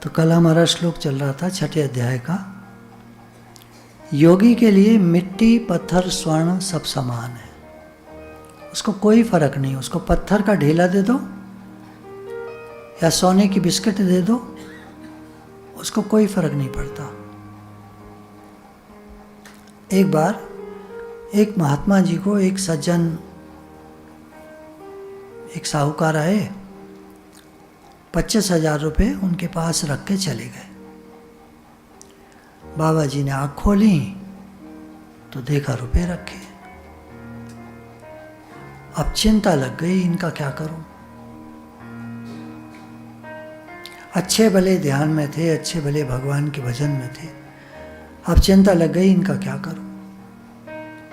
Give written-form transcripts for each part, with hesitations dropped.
तो कल हमारा श्लोक चल रहा था 6ठे अध्याय का। योगी के लिए मिट्टी पत्थर स्वर्ण सब समान है, उसको कोई फर्क नहीं। उसको पत्थर का ढेला दे दो या सोने की बिस्किट दे दो, उसको कोई फर्क नहीं पड़ता। एक बार एक महात्मा जी को एक सज्जन, एक साहूकार आए, 25,000 रुपये उनके पास रख के चले गए। बाबा जी ने आँख खोली तो देखा रुपए रखे। अब चिंता लग गई, इनका क्या करूं। अच्छे भले ध्यान में थे, अच्छे भले भगवान के भजन में थे। अब चिंता लग गई, इनका क्या करूं।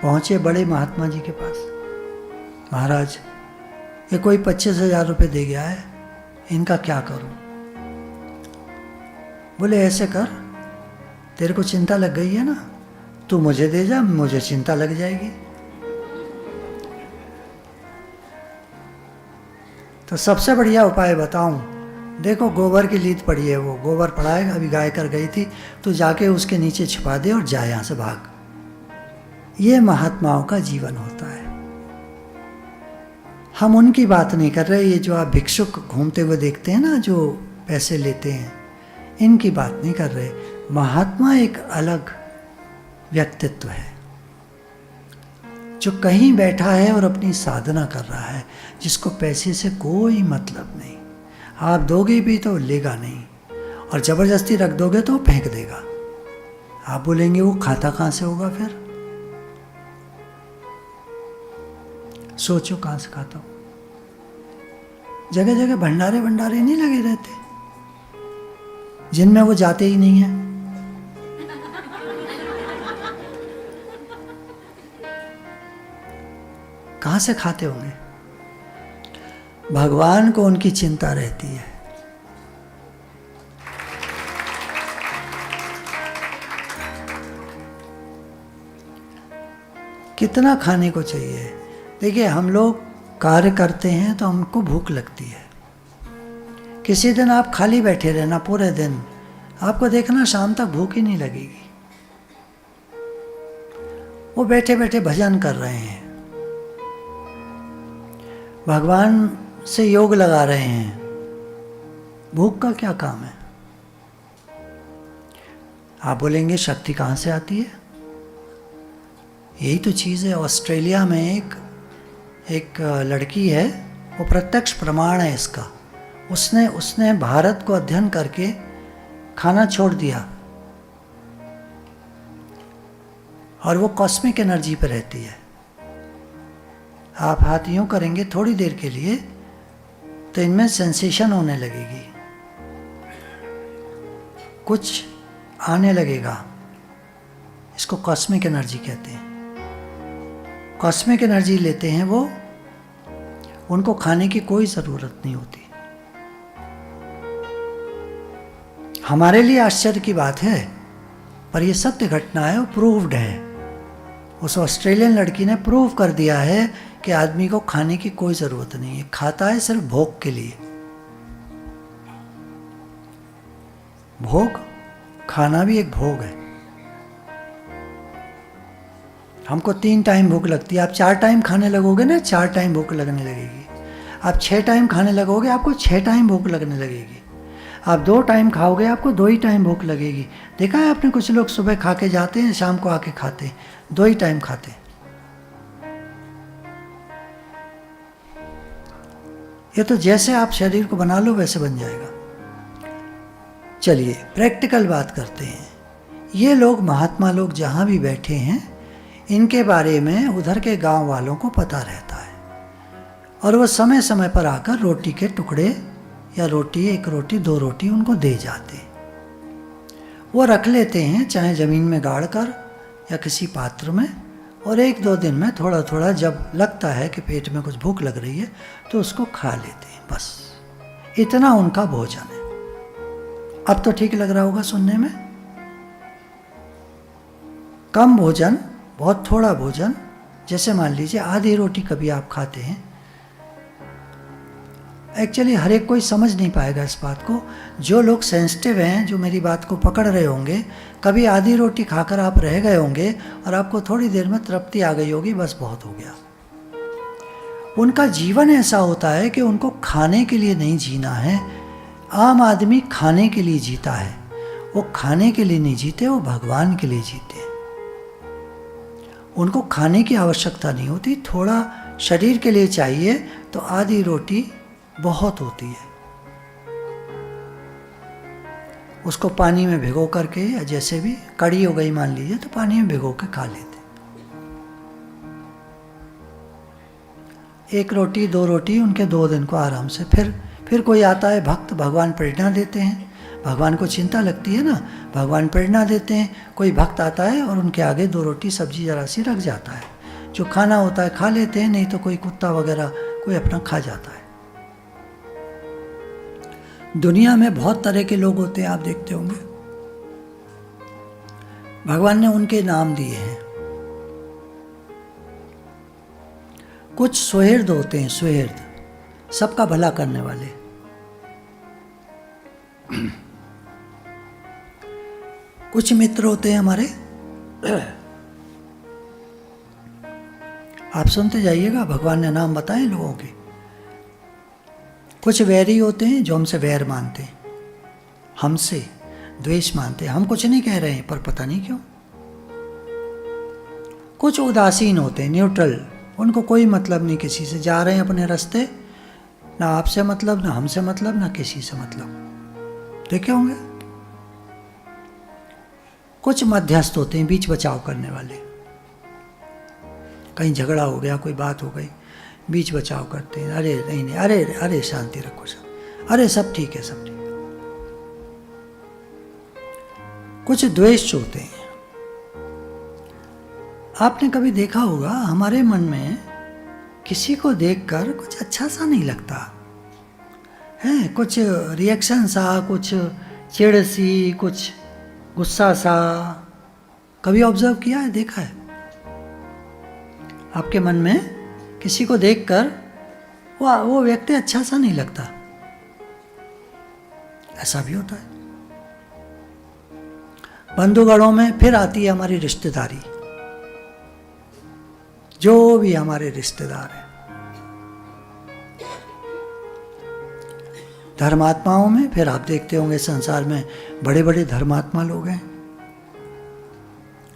पहुंचे बड़े महात्मा जी के पास। महाराज, ये कोई 25,000 रुपये दे गया है, इनका क्या करूं। बोले ऐसे कर, तेरे को चिंता लग गई है ना, तू मुझे दे जा, मुझे चिंता लग जाएगी। तो सबसे बढ़िया उपाय बताऊं, देखो गोबर की लीद पड़ी है, वो गोबर पड़ा है, अभी गाय कर गई थी, तो जाके उसके नीचे छिपा दे और जा यहां से भाग। ये महात्माओं का जीवन होता है। हम उनकी बात नहीं कर रहे, ये जो आप भिक्षुक घूमते हुए देखते हैं ना, जो पैसे लेते हैं, इनकी बात नहीं कर रहे। महात्मा एक अलग व्यक्तित्व है, जो कहीं बैठा है और अपनी साधना कर रहा है, जिसको पैसे से कोई मतलब नहीं। आप दोगे भी तो लेगा नहीं, और ज़बरदस्ती रख दोगे तो फेंक देगा। आप बोलेंगे वो खाता कहाँ से होगा, फिर सोचो कहाँ से खाता हो। जगह जगह भंडारे भंडारे नहीं लगे रहते, जिनमें वो जाते ही नहीं है। कहाँ से खाते होंगे। भगवान को उनकी चिंता रहती है। कितना खाने को चाहिए। देखिए, हम लोग कार्य करते हैं तो हमको भूख लगती है। किसी दिन आप खाली बैठे रहना पूरे दिन, आपको देखना शाम तक भूख ही नहीं लगेगी। वो बैठे बैठे भजन कर रहे हैं, भगवान से योग लगा रहे हैं, भूख का क्या काम है। आप बोलेंगे शक्ति कहाँ से आती है। यही तो चीज़ है। ऑस्ट्रेलिया में एक लड़की है, वो प्रत्यक्ष प्रमाण है इसका। उसने भारत को अध्ययन करके खाना छोड़ दिया, और वो कॉस्मिक एनर्जी पे रहती है। आप हाथ यूं करेंगे थोड़ी देर के लिए तो इनमें सेंसेशन होने लगेगी, कुछ आने लगेगा। इसको कॉस्मिक एनर्जी कहते हैं। कॉस्मिक एनर्जी लेते हैं वो, उनको खाने की कोई ज़रूरत नहीं होती। हमारे लिए आश्चर्य की बात है, पर यह सत्य घटना है, वो प्रूव्ड है। उस ऑस्ट्रेलियन लड़की ने प्रूव कर दिया है कि आदमी को खाने की कोई ज़रूरत नहीं है, खाता है सिर्फ भोग के लिए। भोग, खाना भी एक भोग है। हमको 3 टाइम भूख लगती है, आप 4 टाइम खाने लगोगे ना, 4 टाइम भूख लगने लगेगी। आप 6 टाइम खाने लगोगे, आपको 6 टाइम भूख लगने लगेगी। आप 2 टाइम खाओगे, आपको 2 ही टाइम भूख लगेगी। देखा है आपने, कुछ लोग सुबह खा के जाते हैं, शाम को आके खाते हैं, 2 ही टाइम खाते हैं। ये तो जैसे आप शरीर को बना लो वैसे बन जाएगा। चलिए प्रैक्टिकल बात करते हैं। ये लोग, महात्मा लोग जहाँ भी बैठे हैं, इनके बारे में उधर के गांव वालों को पता रहता है, और वो समय समय पर आकर रोटी के टुकड़े, या रोटी, 1 रोटी 2 रोटी उनको दे जाते। वो रख लेते हैं, चाहे ज़मीन में गाड़ कर या किसी पात्र में, और 1-2 दिन में थोड़ा थोड़ा जब लगता है कि पेट में कुछ भूख लग रही है तो उसको खा लेते हैं। बस इतना उनका भोजन है। अब तो ठीक लग रहा होगा सुनने में। कम भोजन, बहुत थोड़ा भोजन, जैसे मान लीजिए आधी रोटी कभी आप खाते हैं, एक्चुअली हर एक कोई समझ नहीं पाएगा इस बात को। जो लोग सेंसिटिव हैं, जो मेरी बात को पकड़ रहे होंगे, कभी आधी रोटी खाकर आप रह गए होंगे और आपको थोड़ी देर में तृप्ति आ गई होगी, बस बहुत हो गया। उनका जीवन ऐसा होता है कि उनको खाने के लिए नहीं जीना है। आम आदमी खाने के लिए जीता है, वो खाने के लिए नहीं जीते, वो भगवान के लिए जीते हैं। उनको खाने की आवश्यकता नहीं होती, थोड़ा शरीर के लिए चाहिए तो आधी रोटी बहुत होती है। उसको पानी में भिगो करके, या जैसे भी कड़ी हो गई मान लीजिए, तो पानी में भिगो के खा लेते। एक रोटी 2 रोटी उनके 2 दिन को आराम से। फिर कोई आता है भक्त, भगवान प्रेरणा देते हैं। भगवान को चिंता लगती है ना, भगवान प्रेरणा देते हैं। कोई भक्त आता है और उनके आगे 2 रोटी सब्जी जरा सी रख जाता है। जो खाना होता है खा लेते हैं, नहीं तो कोई कुत्ता वगैरह कोई अपना खा जाता है। दुनिया में बहुत तरह के लोग होते हैं, आप देखते होंगे। भगवान ने उनके नाम दिए हैं। कुछ सुहृद होते हैं, सुहृद, सबका भला करने वाले। कुछ मित्र होते हैं हमारे, आप सुनते जाइएगा, भगवान ने नाम बताए लोगों के। कुछ वैरी होते हैं जो हमसे वैर मानते हैं, हमसे द्वेष मानते हैं। हम कुछ नहीं कह रहे हैं पर पता नहीं क्यों। कुछ उदासीन होते हैं, न्यूट्रल, उनको कोई मतलब नहीं किसी से, जा रहे हैं अपने रास्ते, ना आपसे मतलब, ना हमसे मतलब, ना किसी से मतलब। देखे होंगे। कुछ मध्यस्थ होते हैं, बीच बचाव करने वाले। कहीं झगड़ा हो गया, कोई बात हो गई, बीच बचाव करते हैं। अरे नहीं, अरे अरे शांति रखो सब, अरे सब ठीक है, सब ठीक है। कुछ द्वेष होते हैं। आपने कभी देखा होगा, हमारे मन में किसी को देखकर कुछ अच्छा सा नहीं लगता है, कुछ रिएक्शन सा, कुछ चिढ़ सी, कुछ गुस्सा सा। कभी ऑब्जर्व किया है, देखा है? आपके मन में किसी को देखकर वो व्यक्ति अच्छा सा नहीं लगता, ऐसा भी होता है। बंधुगणों में फिर आती है हमारी रिश्तेदारी, जो भी हमारे रिश्तेदार हैं। धर्मात्माओं में फिर आप देखते होंगे, संसार में बड़े बड़े धर्मात्मा लोग हैं,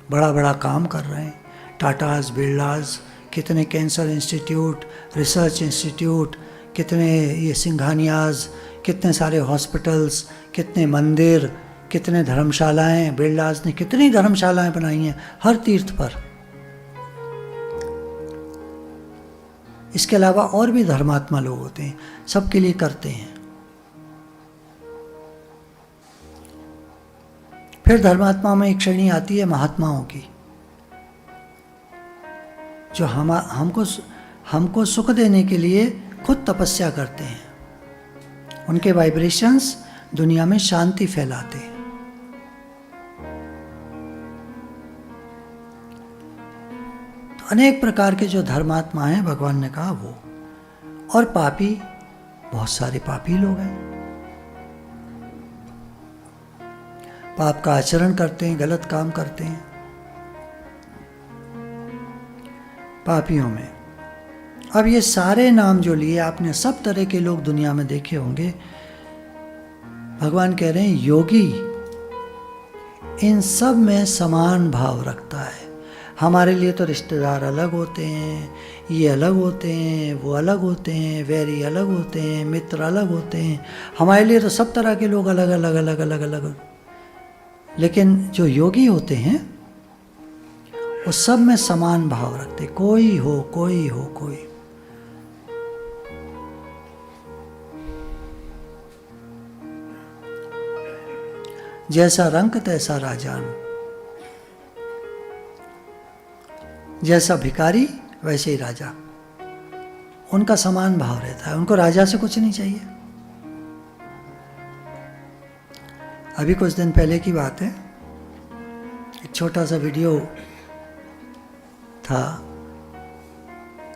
बड़ा बड़ा काम कर रहे हैं। टाटास, बिरलास, कितने कैंसर इंस्टीट्यूट, रिसर्च इंस्टीट्यूट, कितने ये सिंघानियाज, कितने सारे हॉस्पिटल्स, कितने मंदिर, कितने धर्मशालाएं। बिरलास ने कितनी धर्मशालाएं बनाई हैं हर तीर्थ पर। इसके अलावा और भी धर्मात्मा लोग होते हैं, सबके लिए करते हैं। फिर धर्मात्मा में एक श्रेणी आती है महात्माओं की, जो हमको सुख देने के लिए खुद तपस्या करते हैं। उनके वाइब्रेशंस दुनिया में शांति फैलाते हैं। तो अनेक प्रकार के जो धर्मात्मा हैं, भगवान ने कहा वो। और पापी, बहुत सारे पापी लोग हैं, पाप का आचरण करते हैं, गलत काम करते हैं। पापियों में अब ये सारे नाम जो लिए आपने, सब तरह के लोग दुनिया में देखे होंगे। भगवान कह रहे हैं योगी इन सब में समान भाव रखता है। हमारे लिए तो रिश्तेदार अलग होते हैं, ये अलग होते हैं, वो अलग होते हैं, वैरी अलग होते हैं, मित्र अलग होते हैं। हमारे लिए तो सब तरह के लोग अलग अलग अलग अलग अलग। लेकिन जो योगी होते हैं वो सब में समान भाव रखते, कोई हो कोई हो कोई। जैसा रंग तैसा राजान, जैसा भिखारी वैसे ही राजा। उनका समान भाव रहता है, उनको राजा से कुछ नहीं चाहिए। अभी कुछ दिन पहले की बात है, एक छोटा सा वीडियो था।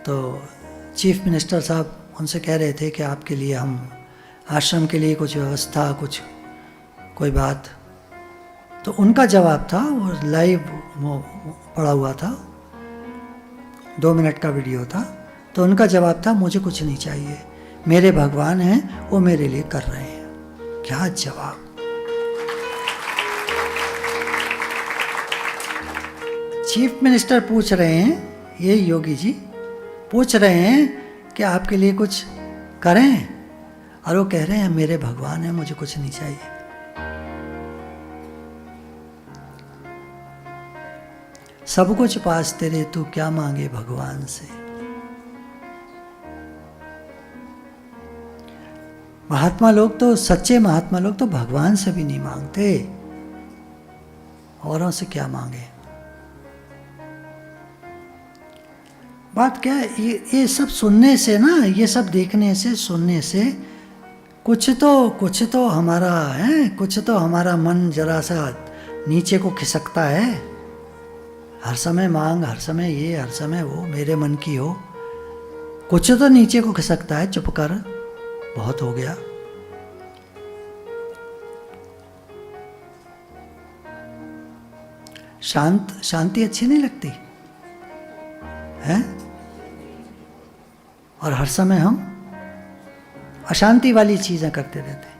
तो चीफ मिनिस्टर साहब उनसे कह रहे थे कि आपके लिए हम आश्रम के लिए कुछ व्यवस्था, कुछ कोई बात। तो उनका जवाब था, वो लाइव पड़ा हुआ था, 2 मिनट का वीडियो था। तो उनका जवाब था, मुझे कुछ नहीं चाहिए, मेरे भगवान हैं, वो मेरे लिए कर रहे हैं। क्या जवाब! चीफ मिनिस्टर पूछ रहे हैं, ये योगी जी पूछ रहे हैं कि आपके लिए कुछ करें, और वो कह रहे हैं मेरे भगवान हैं, मुझे कुछ नहीं चाहिए। सब कुछ पास तेरे, तू क्या मांगे भगवान से। महात्मा लोग तो, सच्चे महात्मा लोग तो भगवान से भी नहीं मांगते, औरों से क्या मांगे। बात क्या है, ये सब सुनने से ना, ये सब देखने से, सुनने से कुछ तो हमारा है, कुछ तो हमारा मन जरा सा नीचे को खिसकता है। हर समय मांग, हर समय ये, हर समय वो, मेरे मन की हो, कुछ तो नीचे को खिसकता है, चुप कर, बहुत हो गया। शांति अच्छी नहीं लगती है, और हर समय हम अशांति वाली चीजें करते रहते हैं।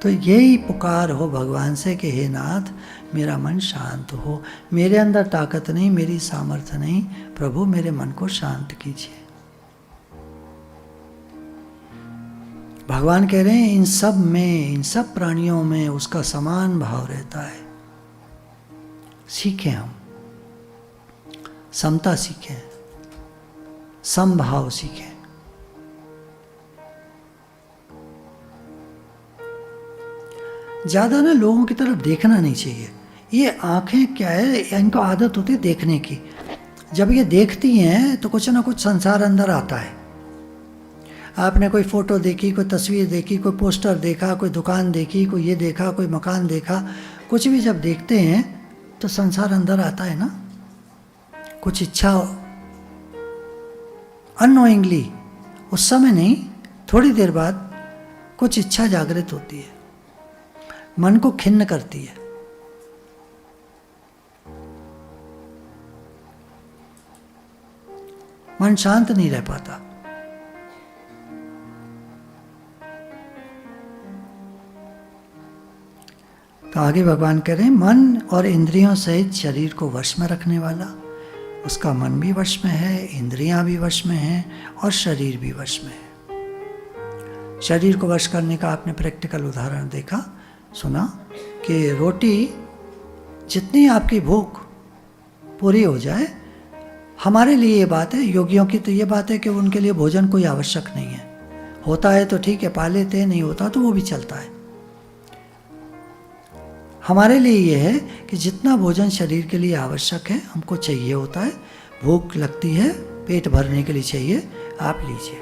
तो यही पुकार हो भगवान से कि हे नाथ, मेरा मन शांत हो, मेरे अंदर ताकत नहीं, मेरी सामर्थ्य नहीं, प्रभु मेरे मन को शांत कीजिए। भगवान कह रहे हैं इन सब में, इन सब प्राणियों में उसका समान भाव रहता है। सीखें हम, समता सीखें, समभाव सीखें। ज़्यादा ना लोगों की तरफ देखना नहीं चाहिए। ये आंखें क्या है, इनको आदत होती है देखने की। जब ये देखती हैं तो कुछ ना कुछ संसार अंदर आता है। आपने कोई फ़ोटो देखी, कोई तस्वीर देखी, कोई पोस्टर देखा, कोई दुकान देखी, कोई ये देखा, कोई मकान देखा, कुछ भी जब देखते हैं तो संसार अंदर आता है ना। कुछ इच्छा अननोइंगली, उस समय नहीं, थोड़ी देर बाद कुछ इच्छा जागृत होती है, मन को खिन्न करती है। मन शांत नहीं रह पाता। तो आगे भगवान कह रहे हैं, मन और इंद्रियों सहित शरीर को वश में रखने वाला, उसका मन भी वश में है, इंद्रियां भी वश में हैं, और शरीर भी वश में है। शरीर को वश करने का आपने प्रैक्टिकल उदाहरण देखा, सुना कि रोटी, जितनी आपकी भूख पूरी हो जाए, हमारे लिए ये बात है, योगियों की तो ये बात है कि उनके लिए भोजन कोई आवश्यक नहीं है। होता है तो ठीक है, पा लेते हैं, नहीं होता तो वो भी चलता है। हमारे लिए ये है कि जितना भोजन शरीर के लिए आवश्यक है, हमको चाहिए होता है, भूख लगती है, पेट भरने के लिए चाहिए, आप लीजिए।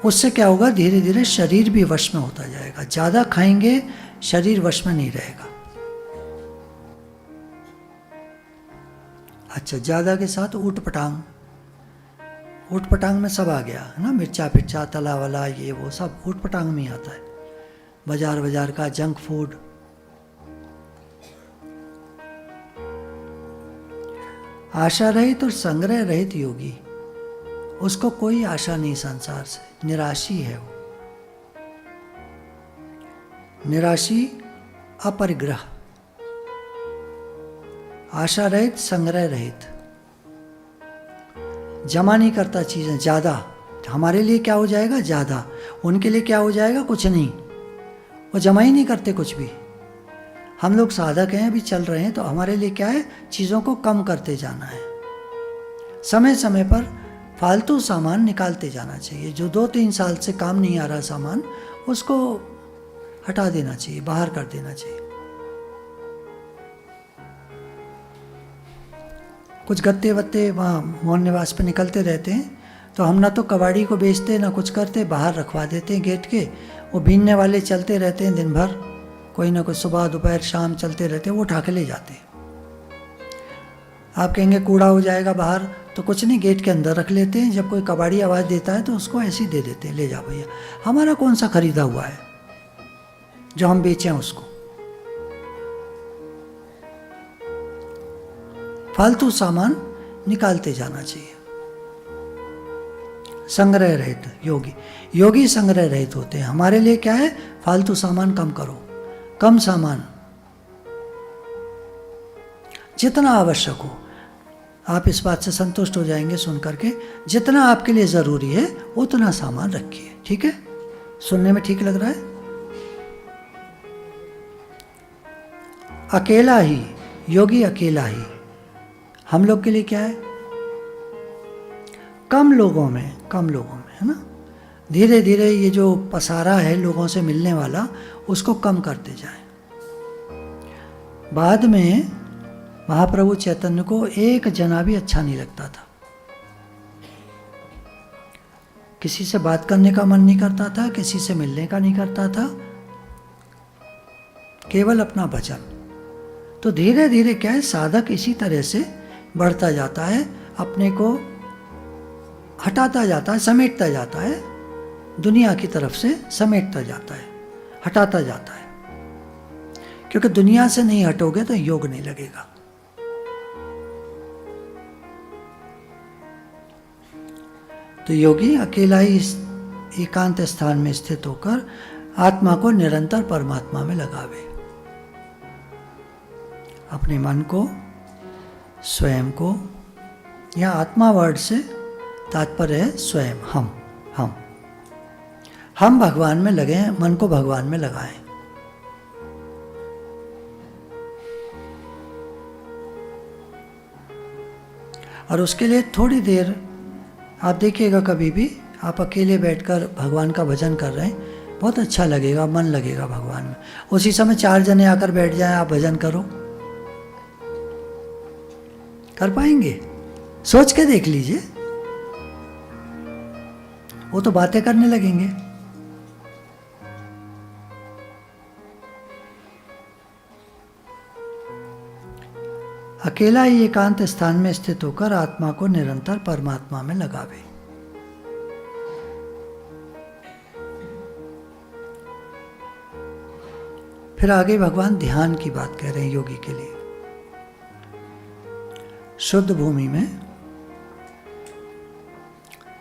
उससे क्या होगा, धीरे धीरे शरीर भी वश में होता जाएगा। ज़्यादा खाएंगे, शरीर वश में नहीं रहेगा। अच्छा, ज़्यादा के साथ ऊट पटांग, ऊट पटांग में सब आ गया है ना, मिर्चा फिर्चा, तला वाला, ये वो सब ऊट पटांग में ही आता है। बाजार का जंक फूड। आशा रहित और संग्रह रहित योगी, उसको कोई आशा नहीं संसार से, निराशी है वो। निराशी, अपरिग्रह, आशा रहित, संग्रह रहित, जमा नहीं करता चीजें ज्यादा। हमारे लिए क्या हो जाएगा, ज्यादा, उनके लिए क्या हो जाएगा, कुछ नहीं। वो जमा ही नहीं करते कुछ भी। हम लोग साधक हैं, अभी चल रहे हैं, तो हमारे लिए क्या है, चीज़ों को कम करते जाना है। समय समय पर फालतू सामान निकालते जाना चाहिए। जो 2-3 साल से काम नहीं आ रहा सामान, उसको हटा देना चाहिए, बाहर कर देना चाहिए। कुछ गत्ते वत्ते वहाँ मोहन निवास पे निकलते रहते हैं, तो हम ना तो कबाड़ी को बेचते ना कुछ करते, बाहर रखवा देते हैं गेट के। वो बीनने वाले चलते रहते हैं दिन भर, कोई ना कोई सुबह दोपहर शाम चलते रहते हैं, वो उठा के ले जाते हैं। आप कहेंगे कूड़ा हो जाएगा बाहर, तो कुछ नहीं, गेट के अंदर रख लेते हैं। जब कोई कबाड़ी आवाज़ देता है तो उसको ऐसे ही दे देते हैं, ले जा भैया। हमारा कौन सा खरीदा हुआ है जो हम बेचें उसको? फालतू सामान निकालते जाना चाहिए। संग्रह रहित योगी संग्रह रहित होते हैं। हमारे लिए क्या है? फालतू सामान कम करो, कम सामान, जितना आवश्यक हो। आप इस बात से संतुष्ट हो जाएंगे सुन करके, जितना आपके लिए ज़रूरी है उतना सामान रखिए। ठीक है? सुनने में ठीक लग रहा है? अकेला ही योगी, अकेला ही। हम लोग के लिए क्या है? कम लोगों में है ना। धीरे धीरे ये जो पसारा है लोगों से मिलने वाला, उसको कम करते जाएं। बाद में महाप्रभु चैतन्य को एक जना भी अच्छा नहीं लगता था। किसी से बात करने का मन नहीं करता था, किसी से मिलने का नहीं करता था, केवल अपना भजन। तो धीरे धीरे क्या है, साधक इसी तरह से बढ़ता जाता है, अपने को हटाता जाता है, समेटता जाता है, दुनिया की तरफ से समेटता जाता है, हटाता जाता है। क्योंकि दुनिया से नहीं हटोगे तो योग नहीं लगेगा। तो योगी अकेला ही एकांत स्थान में स्थित होकर आत्मा को निरंतर परमात्मा में लगावे। अपने मन को, स्वयं को, या आत्मा वर्ड से तात्पर्य है स्वयं, हम भगवान में लगे, मन को भगवान में लगाएं। और उसके लिए थोड़ी देर आप देखिएगा, कभी भी आप अकेले बैठकर भगवान का भजन कर रहे हैं, बहुत अच्छा लगेगा, मन लगेगा भगवान में। उसी समय 4 जने आकर बैठ जाएं, आप भजन करो, कर पाएंगे? सोच के देख लीजिए। वो तो बातें करने लगेंगे। अकेला ही एकांत स्थान में स्थित होकर आत्मा को निरंतर परमात्मा में लगावे। फिर आगे भगवान ध्यान की बात कह रहे हैं योगी के लिए। शुद्ध भूमि में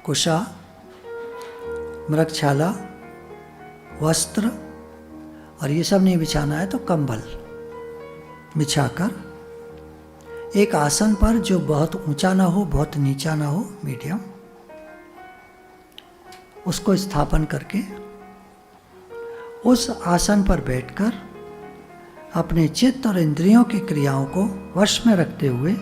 कुशा, मृगछाला, वस्त्र और ये सब नहीं बिछाना है तो कंबल बिछाकर एक आसन पर, जो बहुत ऊंचा ना हो बहुत नीचा ना हो, मीडियम, उसको स्थापन करके उस आसन पर बैठकर अपने चित्त और इंद्रियों की क्रियाओं को वश में रखते हुए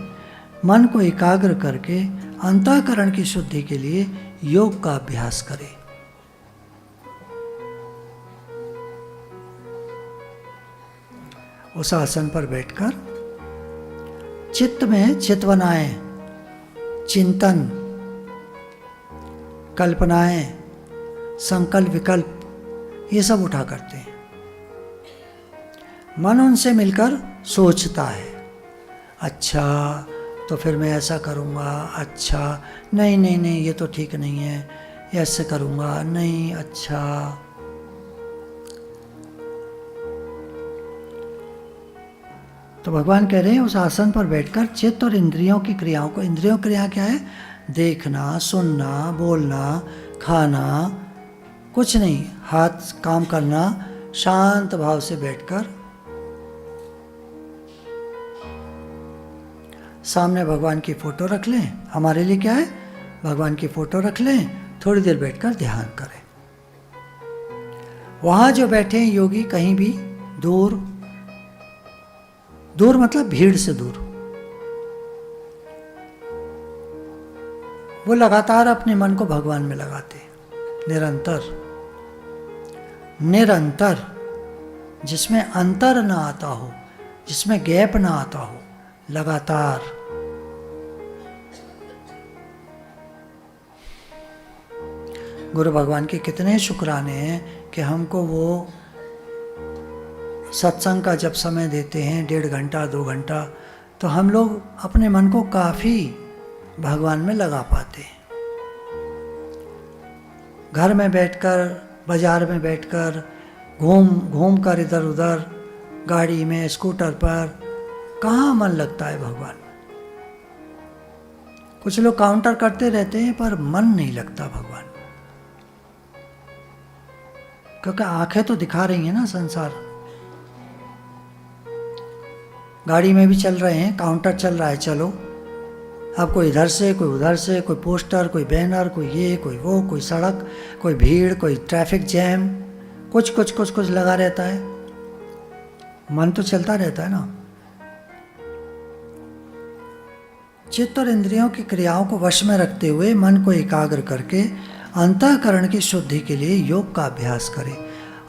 मन को एकाग्र करके अंतःकरण की शुद्धि के लिए योग का अभ्यास करें। उस आसन पर बैठकर चित्त में चितवनाएं, चिंतन, कल्पनाएं, संकल्प, विकल्प, ये सब उठा करते हैं। मन उनसे मिलकर सोचता है, अच्छा तो फिर मैं ऐसा करूँगा, अच्छा नहीं नहीं नहीं ये तो ठीक नहीं है, ऐसे करूँगा, नहीं अच्छा। तो भगवान कह रहे हैं उस आसन पर बैठकर चित्त और इंद्रियों की क्रियाओं को, इंद्रियों क्रिया क्या है? देखना, सुनना, बोलना, खाना, कुछ नहीं, हाथ काम करना, शांत भाव से बैठकर सामने भगवान की फोटो रख लें। हमारे लिए क्या है? भगवान की फोटो रख लें, थोड़ी देर बैठकर ध्यान करें। वहां जो बैठे हैं योगी, कहीं भी दूर, दूर मतलब भीड़ से दूर, वो लगातार अपने मन को भगवान में लगाते, निरंतर निरंतर, जिसमें अंतर ना आता हो, जिसमें गैप ना आता हो, लगातार। गुरु भगवान के कितने शुक्राने हैं कि हमको वो सत्संग का जब समय देते हैं 1.5 घंटा 2 घंटा, तो हम लोग अपने मन को काफ़ी भगवान में लगा पाते हैं। घर में बैठकर, बाजार में बैठकर, घूम कर इधर उधर, गाड़ी में, स्कूटर पर, कहाँ मन लगता है भगवान में। कुछ लोग काउंटर करते रहते हैं पर मन नहीं लगता भगवान में, क्योंकि आंखें तो दिखा रही हैं ना संसार। गाड़ी में भी चल रहे हैं, काउंटर चल रहा है, चलो अब कोई इधर से, कोई उधर से, कोई पोस्टर, कोई बैनर, कोई ये, कोई वो, कोई सड़क, कोई भीड़, कोई ट्रैफिक जैम, कुछ लगा रहता है। मन तो चलता रहता है ना। चित्त और इंद्रियों की क्रियाओं को वश में रखते हुए मन को एकाग्र करके अंतःकरण की शुद्धि के लिए योग का अभ्यास करें।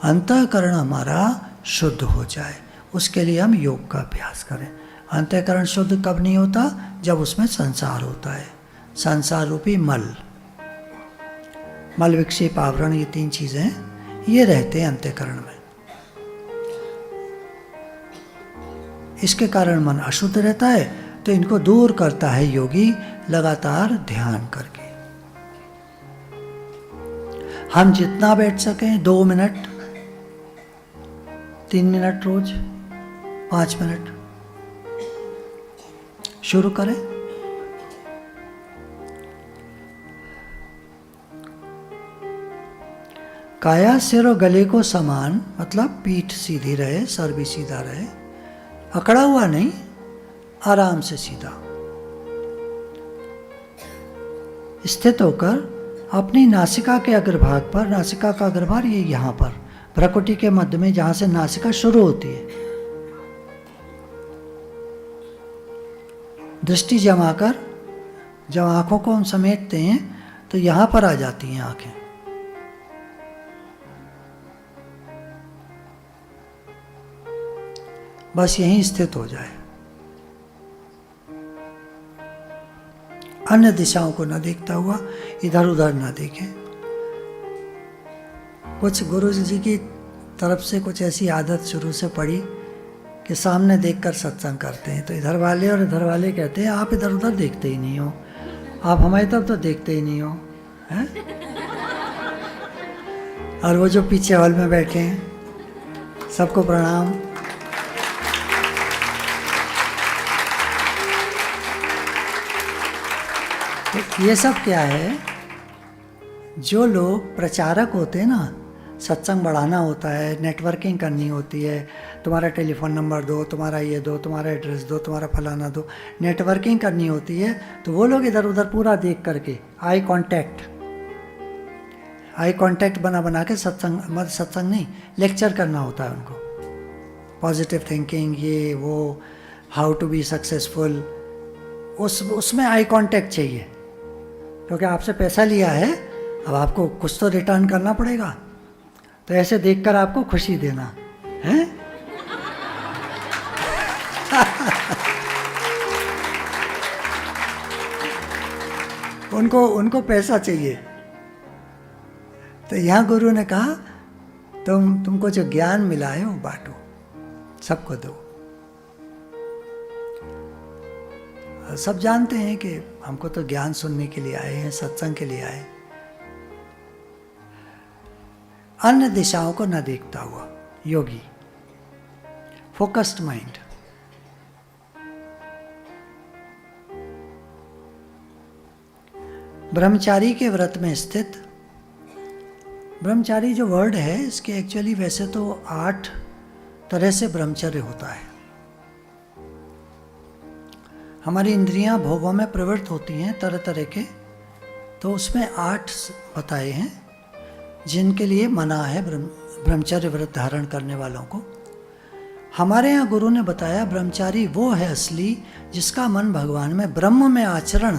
अंतःकरण हमारा शुद्ध हो जाए, उसके लिए हम योग का अभ्यास करें। अंतःकरण शुद्ध कब नहीं होता? जब उसमें संसार होता है, संसार रूपी मल, विक्षेप, आवरण, ये 3 चीजें ये रहते हैं अंतःकरण में। इसके कारण मन अशुद्ध रहता है, तो इनको दूर करता है योगी लगातार ध्यान करके। हम जितना बैठ सकें, 2 मिनट, 3 मिनट रोज, 5 मिनट शुरू करें। काया सिर और गले को समान, मतलब पीठ सीधी रहे, सर भी सीधा रहे, अकड़ा हुआ नहीं, आराम से सीधा स्थित होकर अपनी नासिका के अग्रभाग पर, नासिका का अग्रभाग ये यहाँ पर भ्रकुटी के मध्य में, जहां से नासिका शुरू होती है, दृष्टि जमाकर जब आंखों को हम समेटते हैं तो यहां पर आ जाती हैं आंखें। बस यहीं स्थित हो जाए, अन्य दिशाओं को न देखता हुआ, इधर उधर न देखे। कुछ गुरु जी की तरफ से कुछ ऐसी आदत शुरू से पड़ी कि सामने देखकर सत्संग करते हैं, तो इधर वाले और इधर वाले कहते हैं आप इधर उधर देखते ही नहीं हो, आप हमारी तरफ तो देखते ही नहीं हो, हैं? और वो जो पीछे हॉल में बैठे हैं, सबको प्रणाम। तो ये सब क्या है? जो लोग प्रचारक होते हैं ना, सत्संग बढ़ाना होता है, नेटवर्किंग करनी होती है, तुम्हारा टेलीफोन नंबर दो, तुम्हारा ये दो, तुम्हारा एड्रेस दो, तुम्हारा फलाना दो, नेटवर्किंग करनी होती है, तो वो लोग इधर उधर पूरा देख करके आई कांटेक्ट बना के सत्संग, मतलब सत्संग नहीं, लेक्चर करना होता है उनको। पॉजिटिव थिंकिंग, ये वो, हाउ टू बी सक्सेसफुल, उसमें आई कांटेक्ट चाहिए, क्योंकि आपसे पैसा लिया है, अब आपको कुछ तो रिटर्न करना पड़ेगा। तो ऐसे देखकर आपको खुशी देना है। उनको पैसा चाहिए। तो यहाँ गुरु ने कहा तुमको जो ज्ञान मिला है वो बांटो, सबको दो। सब जानते हैं कि हमको तो ज्ञान सुनने के लिए आए हैं, सत्संग के लिए आए। अन्य दिशाओं को न देखता हुआ योगी, फोकस्ड माइंड। ब्रह्मचारी के व्रत में स्थित। ब्रह्मचारी जो वर्ड है, इसके एक्चुअली वैसे तो 8 तरह से ब्रह्मचर्य होता है। हमारी इंद्रियां भोगों में प्रवृत्त होती हैं तरह तरह के, तो उसमें 8 बताए हैं जिनके लिए मना है ब्रह्मचर्य व्रत धारण करने वालों को। हमारे यहाँ गुरु ने बताया ब्रह्मचारी वो है असली जिसका मन भगवान में, ब्रह्म में आचरण,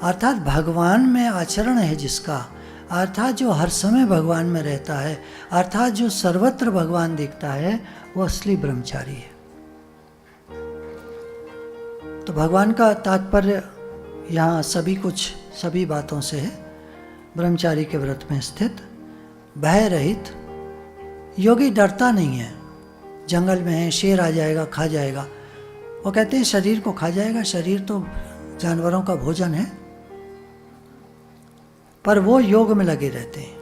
अर्थात भगवान में आचरण है जिसका, अर्थात जो हर समय भगवान में रहता है, अर्थात जो सर्वत्र भगवान दिखता है, वो असली ब्रह्मचारी है। तो भगवान का तात्पर्य यहाँ सभी बातों से है। ब्रह्मचारी के व्रत में स्थित, भय रहित। योगी डरता नहीं है, जंगल में हैं, शेर आ जाएगा खा जाएगा। वो कहते हैं शरीर को खा जाएगा, शरीर तो जानवरों का भोजन है। पर वो योग में लगे रहते हैं।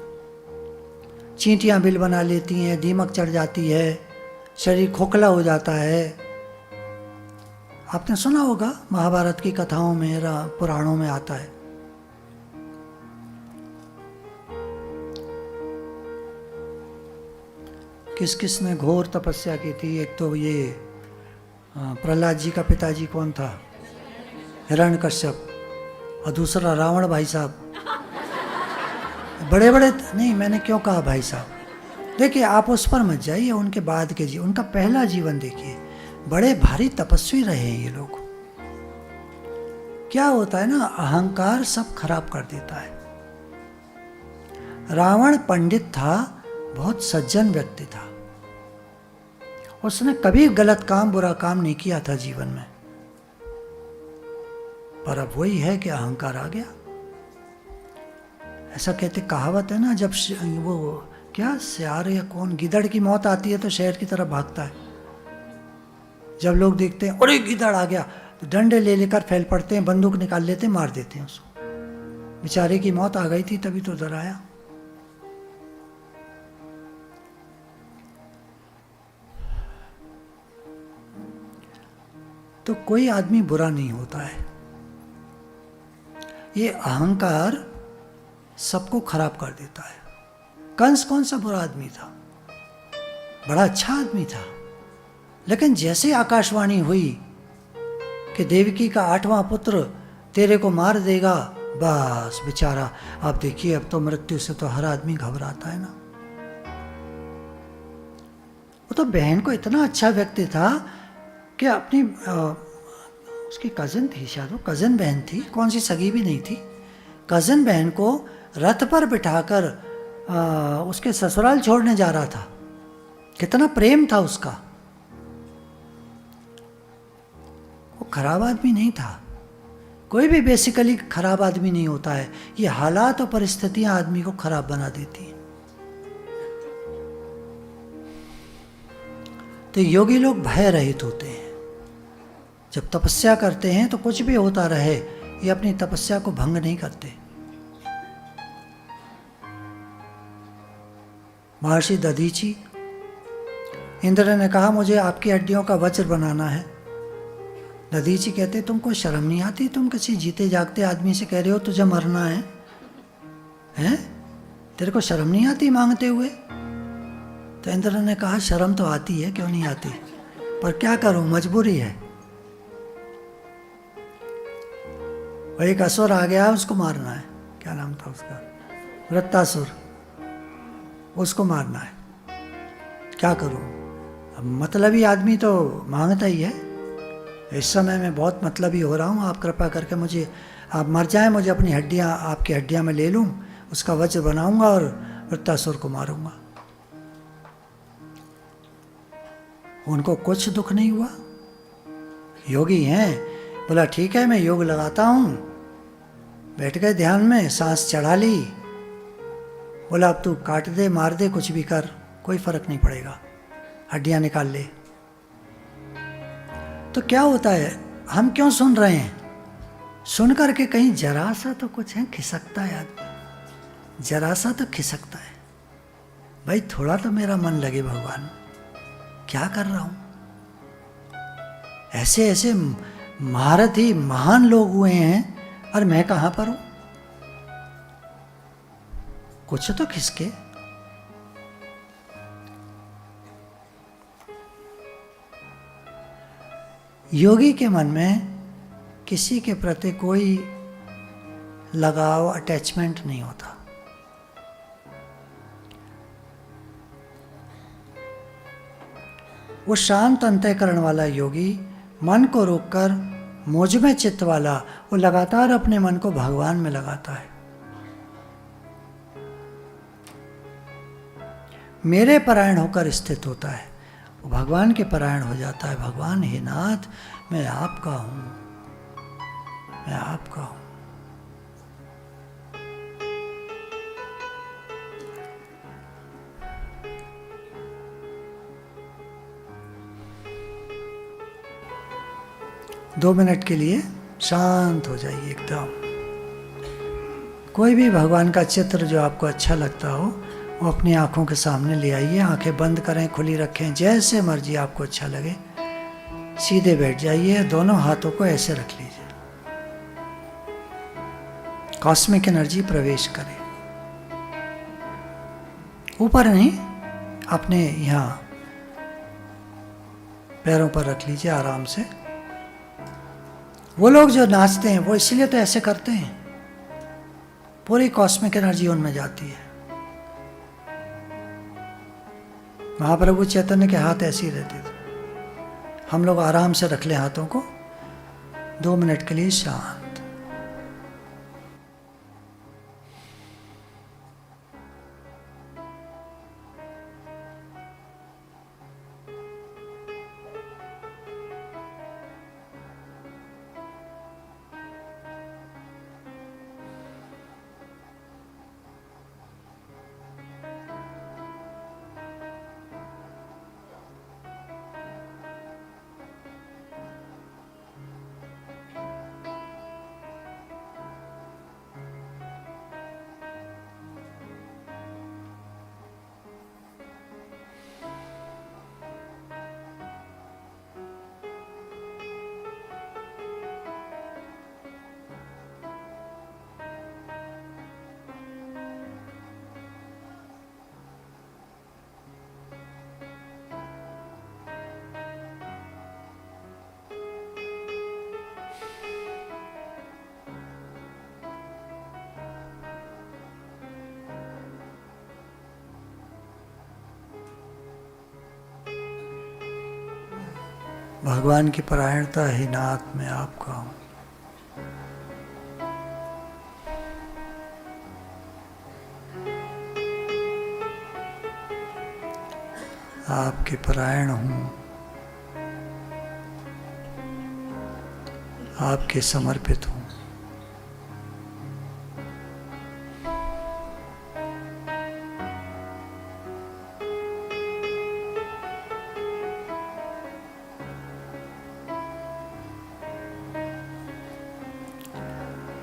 चींटियां बिल बना लेती हैं, दीमक चढ़ जाती है, शरीर खोखला हो जाता है। आपने सुना होगा, महाभारत की कथाओं में, पुराणों में आता है। किस किस ने घोर तपस्या की थी? एक तो ये प्रहलाद जी का पिताजी कौन था? हिरण्यकश्यप। और दूसरा रावण भाई साहब। बड़े बड़े नहीं, मैंने क्यों कहा भाई साहब? देखिए, आप उस पर मत जाइए, उनके बाद के जी, उनका पहला जीवन देखिए। बड़े भारी तपस्वी रहे हैं ये लोग। क्या होता है ना, अहंकार सब खराब कर देता है। रावण पंडित था, बहुत सज्जन व्यक्ति था, उसने कभी गलत काम, बुरा काम नहीं किया था जीवन में। पर अब वही है कि अहंकार आ गया। ऐसा कहते, कहावत है ना, जब वो क्या सियार या कौन गिदड़ की मौत आती है तो शहर की तरफ भागता है। जब लोग देखते हैं अरे गिदड़ आ गया, तो डंडे ले लेकर फैल पड़ते हैं, बंदूक निकाल लेते हैं, मार देते हैं उसको। बेचारे की मौत आ गई थी, तभी तो डराया। तो कोई आदमी बुरा नहीं होता है। ये अहंकार सबको खराब कर देता है। कंस कौन सा बुरा आदमी था? बड़ा अच्छा आदमी था। लेकिन जैसे आकाशवाणी हुई कि देवकी का 8वां पुत्र तेरे को मार देगा, बस बेचारा, आप देखिए, अब तो मृत्यु से तो हर आदमी घबराता है ना। वो तो बहन को इतना अच्छा व्यक्ति था कि अपनी उसकी कज़न थी, शायद वो कज़न बहन थी, कौन सी सगी भी नहीं थी। कज़न बहन को रथ पर बिठाकर उसके ससुराल छोड़ने जा रहा था। कितना प्रेम था उसका। वो खराब आदमी नहीं था। कोई भी बेसिकली खराब आदमी नहीं होता है। ये हालात और परिस्थितियां आदमी को खराब बना देती हैं। तो योगी लोग भय रहित होते हैं। जब तपस्या करते हैं तो कुछ भी होता रहे, ये अपनी तपस्या को भंग नहीं करते। महर्षि दधीची, इंद्र ने कहा मुझे आपकी हड्डियों का वज्र बनाना है। दधीची कहते तुमको शर्म नहीं आती? तुम किसी जीते जागते आदमी से कह रहे हो तुझे मरना है? हैं? तेरे को शर्म नहीं आती मांगते हुए? तो इंद्र ने कहा शर्म तो आती है, क्यों नहीं आती, पर क्या करूं, मजबूरी है। वही एक असुर आ गया, उसको मारना है। क्या नाम था उसका? वृत्तासुर। उसको मारना है। क्या करूं? अब मतलबी आदमी तो मांगता ही है। इस समय मैं बहुत मतलबी हो रहा हूं, आप कृपा करके मुझे, आप मर जाएं, मुझे अपनी हड्डियां, आपकी हड्डियां में ले लूं, उसका वज्र बनाऊंगा और वृत्तासुर को मारूंगा। उनको कुछ दुख नहीं हुआ। योगी हैं। बोला ठीक है, मैं योग लगाता हूं। बैठ गए ध्यान में, सांस चढ़ा ली। बोला अब तू काट दे, मार दे, कुछ भी कर, कोई फर्क नहीं पड़ेगा, हड्डियां निकाल ले। तो क्या होता है, हम क्यों सुन रहे हैं? सुन करके कहीं जरा सा तो कुछ है, खिसकता है आदमी, जरा सा तो खिसकता है। भाई थोड़ा तो मेरा मन लगे भगवान, क्या कर रहा हूं? ऐसे ऐसे महारथी महान लोग हुए हैं और मैं कहां पर हूं? कुछ तो खिसके। योगी के मन में किसी के प्रति कोई लगाव, अटैचमेंट नहीं होता। वो शांत अंतःकरण वाला योगी, मन को रोककर मुझ में चित्त वाला, वो लगातार अपने मन को भगवान में लगाता है। मेरे परायण होकर स्थित होता है, वो भगवान के परायण हो जाता है। भगवान हे नाथ, मैं आपका हूं, मैं आपका हूं। 2 मिनट के लिए शांत हो जाइए एकदम। कोई भी भगवान का चित्र जो आपको अच्छा लगता हो वो अपनी आंखों के सामने ले आइए। आंखें बंद करें, खुली रखें, जैसे मर्जी आपको अच्छा लगे। सीधे बैठ जाइए, दोनों हाथों को ऐसे रख लीजिए। कॉस्मिक एनर्जी प्रवेश करे। ऊपर नहीं, अपने यहाँ पैरों पर रख लीजिए आराम से। वो लोग जो नाचते हैं वो इसलिए तो ऐसे करते हैं, पूरी कॉस्मिक एनर्जी उनमें जाती है। महाप्रभु चैतन्य के हाथ ऐसे ही रहते थे। हम लोग आराम से रख लें हाथों को, 2 मिनट के लिए शांत। भगवान की परायणता ही नाथ में आपका हूं। आपके परायण हूं, आपके समर्पित हूं।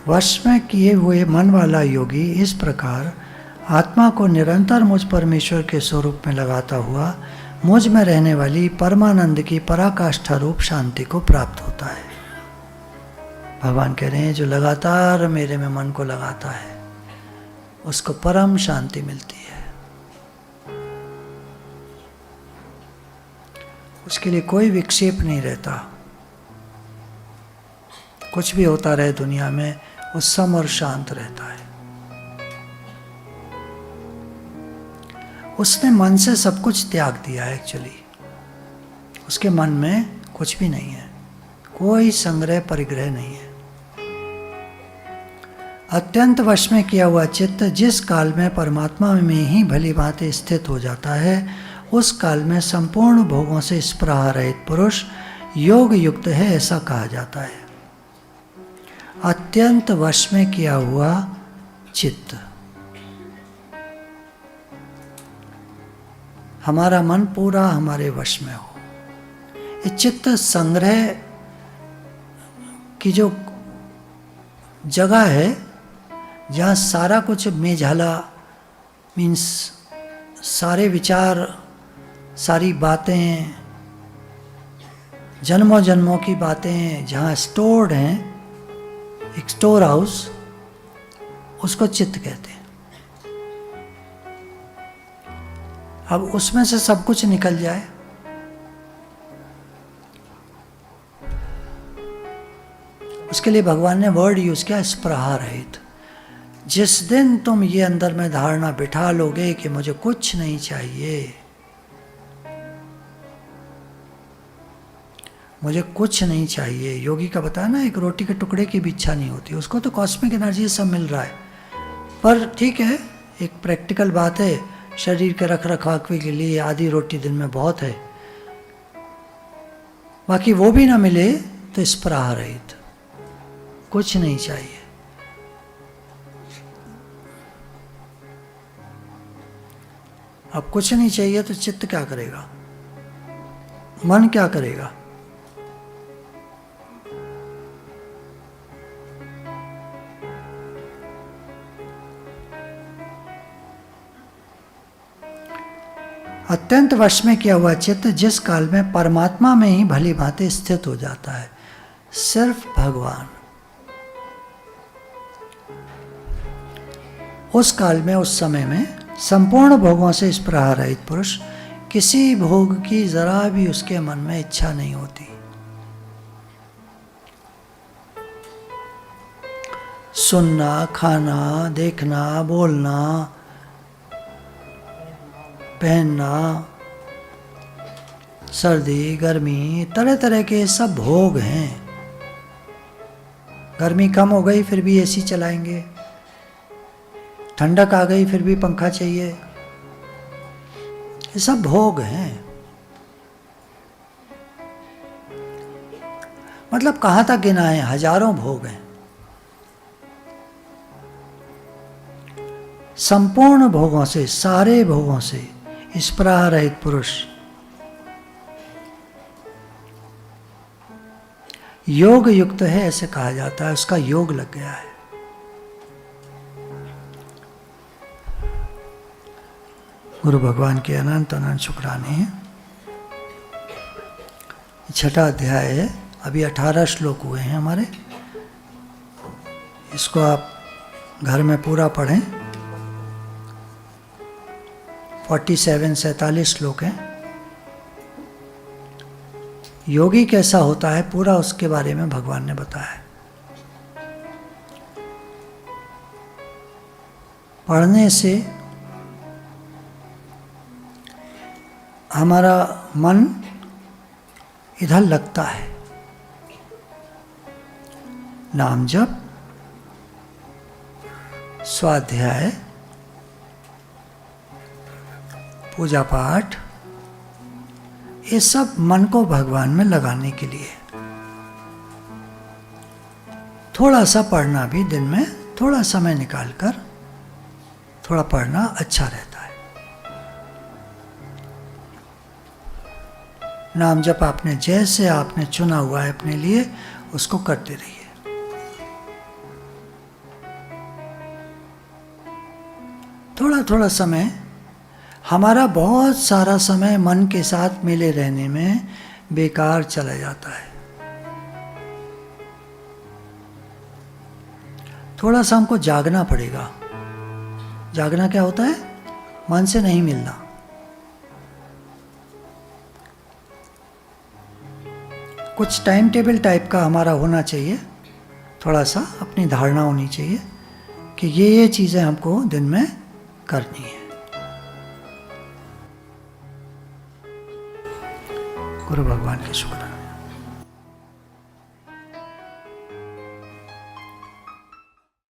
वश में किए हुए मन वाला योगी इस प्रकार आत्मा को निरंतर मुझ परमेश्वर के स्वरूप में लगाता हुआ मुझ में रहने वाली परमानंद की पराकाष्ठा रूप शांति को प्राप्त होता है। भगवान कह रहे हैं जो लगातार मेरे में मन को लगाता है उसको परम शांति मिलती है। उसके लिए कोई विक्षेप नहीं रहता। कुछ भी होता रहे दुनिया में वो सम और शांत रहता है। उसने मन से सब कुछ त्याग दिया है। एक्चुअली उसके मन में कुछ भी नहीं है, कोई संग्रह परिग्रह नहीं है। अत्यंत वश में किया हुआ चित्त जिस काल में परमात्मा में ही भली भांति स्थित हो जाता है उस काल में संपूर्ण भोगों से स्पृहा रहित पुरुष योग युक्त है, ऐसा कहा जाता है। अत्यंत वश में किया हुआ चित्त, हमारा मन पूरा हमारे वश में हो। ये चित्त संग्रह की जो जगह है जहाँ सारा कुछ मेझाला मीन्स सारे विचार, सारी बातें, जन्मों जन्मों की बातें जहाँ स्टोर्ड हैं, एक स्टोर हाउस, उसको चित्त कहते हैं। अब उसमें से सब कुछ निकल जाए, उसके लिए भगवान ने वर्ड यूज किया स्पृहा रहित। जिस दिन तुम ये अंदर में धारणा बिठा लोगे कि मुझे कुछ नहीं चाहिए, मुझे कुछ नहीं चाहिए। योगी का बताया ना, एक रोटी के टुकड़े की भी इच्छा नहीं होती। उसको तो कॉस्मिक एनर्जी सब मिल रहा है, पर ठीक है, एक प्रैक्टिकल बात है, शरीर के रख रखाव के लिए आधी रोटी दिन में बहुत है। बाकी वो भी ना मिले तो स्पृहा रहित, कुछ नहीं चाहिए। अब कुछ नहीं चाहिए तो चित्त क्या करेगा, मन क्या करेगा? अत्यंत वश में किया हुआ चित्त जिस काल में परमात्मा में ही भली भांति स्थित हो जाता है, सिर्फ भगवान, उस काल में, उस समय में संपूर्ण भोगों से स्पृहा रहित पुरुष, किसी भोग की जरा भी उसके मन में इच्छा नहीं होती। सुनना, खाना, देखना, बोलना, पहनना, सर्दी, गर्मी, तरह तरह के सब भोग हैं। गर्मी कम हो गई फिर भी एसी चलाएंगे, ठंडक आ गई फिर भी पंखा चाहिए, ये सब भोग हैं। मतलब कहाँ तक गिनाएं, हजारों भोग हैं। संपूर्ण भोगों से, सारे भोगों से स्पृहा रहित पुरुष योग युक्त है, ऐसे कहा जाता है, उसका योग लग गया है। गुरु भगवान के अनंत अनंत शुक्राने हैं। छठा अध्याय है, अभी 18 श्लोक हुए हैं हमारे। इसको आप घर में पूरा पढ़ें। 47 श्लोक हैं। योगी कैसा होता है पूरा उसके बारे में भगवान ने बताया। पढ़ने से हमारा मन इधर लगता है। नाम जप, स्वाध्याय, पूजा पाठ, ये सब मन को भगवान में लगाने के लिए। थोड़ा सा पढ़ना भी दिन में थोड़ा समय निकालकर थोड़ा पढ़ना अच्छा रहता है। नाम जप आपने जैसे आपने चुना हुआ है अपने लिए, उसको करते रहिए। थोड़ा थोड़ा समय, हमारा बहुत सारा समय मन के साथ मिले रहने में बेकार चला जाता है। थोड़ा सा हमको जागना पड़ेगा। जागना क्या होता है? मन से नहीं मिलना। कुछ टाइम टेबल टाइप का हमारा होना चाहिए। थोड़ा सा अपनी धारणा होनी चाहिए कि ये चीज़ें हमको दिन में करनी है। गुरु भगवान के शुक्र।